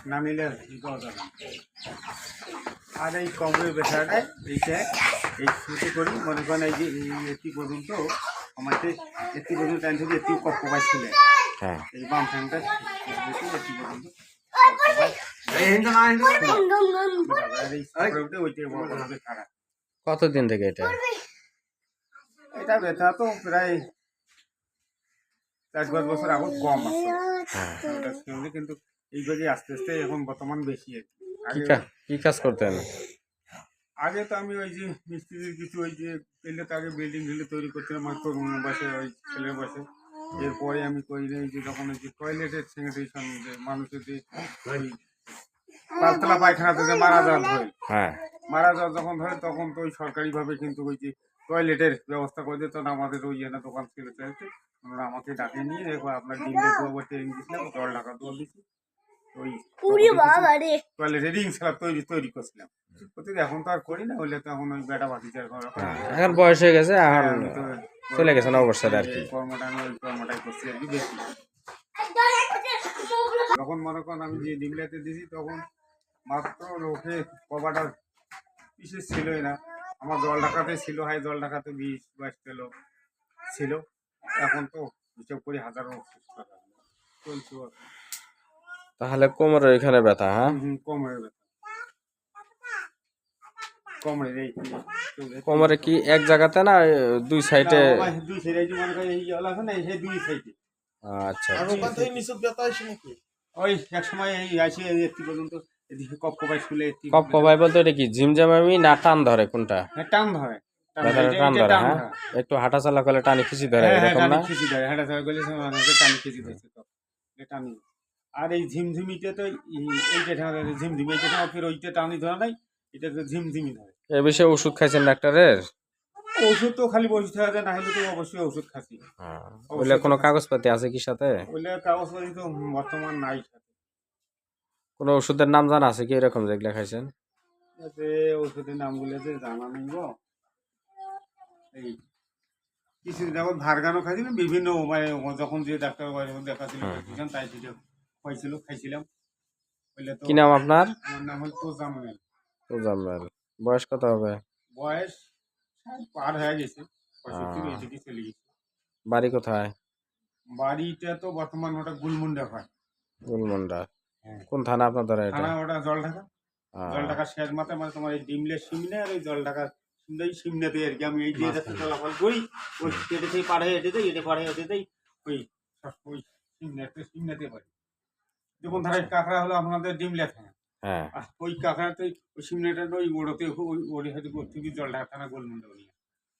না নিলে যাওয়া যাবে না। আর এই কোমরের ব্যথাটায় এইটা এই শুরু করি মনে করেন এই যে এটি পর্যন্ত আমাকে এটি পর্যন্ত টাইম থেকে এটি কপ পাইছিলে এই বাম ঠ্যাংটা এটি পর্যন্ত খারাপ। কতদিন থেকে এটা? এটা ব্যথা তো প্রায় 4-5 বছর আগে কম আছে, কিন্তু এইভাবে আস্তে আস্তে এখন বর্তমান বেশি আর কি। কি কাজ করতেন আগে তো আমি ওই যে মিস্ত্রির কিছু ওই যে পেলে তো আগে বিল্ডিং টিল্ডিং তৈরি করছিলাম আমার তরুণ বয়সে ওই ছেলের বয়সে। এরপরে আমি করি যে যখন ওই যে টয়লেটের স্যানিটেশন যে মানুষের যে ওই পাতলা পায়খানাতে যে মারা যাওয়া ধরে মারা যাওয়া যখন ধরে তখন তো ওই সরকারিভাবে কিন্তু ওই যে টয়লেটের ব্যবস্থা করে দিত না। আমাদের ওই এনে দোকান ছিল চাইতে ওনারা আমাকে ডাকে নিয়ে এবার আপনার ডিম দিয়ে আবার ট্রেনিং দিয়েছিলাম, জল ঢাকা দেওয়া দিচ্ছি ওই টয়লেটের রিং স্ল্যাব তৈরি করছিলাম। এখন তো আর করি না, হইলে তো এখন ওই বেটা ভাতিজার ঘর এখন বয়স হয়ে গেছে, এখন চলে গেছেন অবসরে আর কি। কর্মটা আমি ওই কর্মটাই করছি আর কি বেশি। তখন মনে করেন আমি যে ডিমলাতে দিয়েছি তখন মাত্র লোকে কবাটা বিশেষ ছিলই না। আমার জল ঢাকাতে ছিল, হাই জল ঢাকাতে 20-22 কিলো ছিল। এখন তো হিসাব করি হাজারো চলছে। তাহলে কোমরের এখানে ব্যথা? হ্যাঁ, কোমরের ব্যথা। কোমরে কি এক জায়গাতে না দুই সাইডে? দুই সাইডে মনে করি এই জল আছে না, এই দুই সাইডে। আচ্ছা, ওই এক সময় এই আসে একটি পর্যন্ত এদিকে কপ কপাই শুলে কপ কপাই বলতে এটা কি ঝিমঝামি না টান ধরে? কোনটা টান ধরে? টান ধরে। হ্যাঁ, একটু হাঁটা চলা করলে টানি খিচি ধরে এরকম না? খিচি ধরে, হাঁটা চলা করলে টানি খিচি ধরছে তো টানি। আর এই ঝিমঝিমিতে তো এইটা ঝিমঝিমি এইটা ফের ওইটা টানি ধরা নাই, এটা তো ঝিমঝিমি ধরে। এ বিষয়ে ওষুধ খাইছেন ডাক্তারের? ওষুধ তো খালি বসে থাকা যায় না, হলে তো অবশ্যই ওষুধ খাচ্ছি। ওইলে কোনো কাগজপাতি আছে কি সাথে? ওইলে কাগজপাতি তো বর্তমান নাই সাথে। কোনো ওষুধের নাম জানা আছে কি এরকম যেগুলা খাইছেন? ওষুধের নামগুলো যে জানা নেই গো। এই কিছুদিন যাবত ভারগানো খাইছি না, বিভিন্ন মানে যখন যে ডাক্তার দেখাছিল তাই খাইছিলাম। কি নাম আপনার? আমার নাম হল তোজাম্মেল। তোজাম্মেল। বয়স কত হবে? বয়স পার হয়ে গেছে, 65 এদিকে চলে গেছে। বাড়ি কোথায়? বাড়িটা তো বর্তমান ওটা গুলমুন্ডা হয়। গুলমুন্ডা কোন থানা আপনাদের এটা? থানা ওটা জল ঢাকা। জল ঢাকা শেষ মাথায় মানে তোমার এই ডিমলের সিমনে আর ওই জল ঢাকা সিমনাতে আর কি। আমি এই যে চলাফল করি ওই কেটে থেকে পাড়ে হেঁটে দেয়, এটা পাড়ে হেঁটে দেয় ওই ওই সিমনাতে পারি। যেমন ধারে কাঁকড়া হলো আপনাদের ডিমলা থানা, ওই কাঁকড়াতে ওই সিমনাটা ওই ওড়োতে ওড়ে হয়তো থেকে জল ঢাকা থানা গোলমুন্ডা।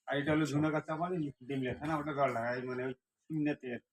আর এটা হলো ঝুনাগাছা মানে ডিমলা থানা, ওটা জল ঢাকা মানে ওই সিমনাতে আর কি।